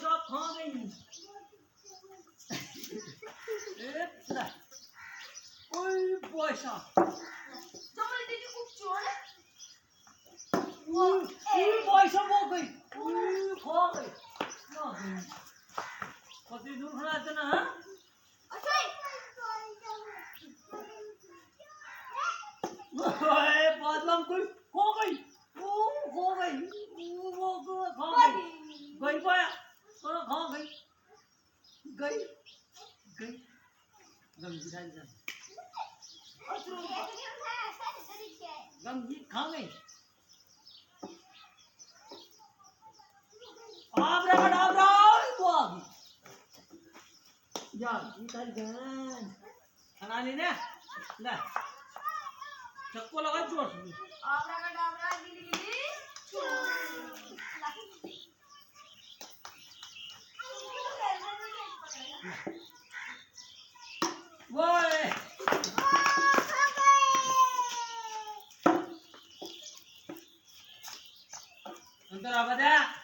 सब खा गई ओए पैसा पैसा वो गई खा गई कति दूर खड़ा था ना बदलम कोई खो गई वो खो गई वो खा गई गई पाया और खा गई गई गई गम गिरा गम जी खा गई आबरा तो आ गई जा ये तारी गन खाना लेने ले चक्को लगा जोर आबरा गिली ओए अंदर आ बजा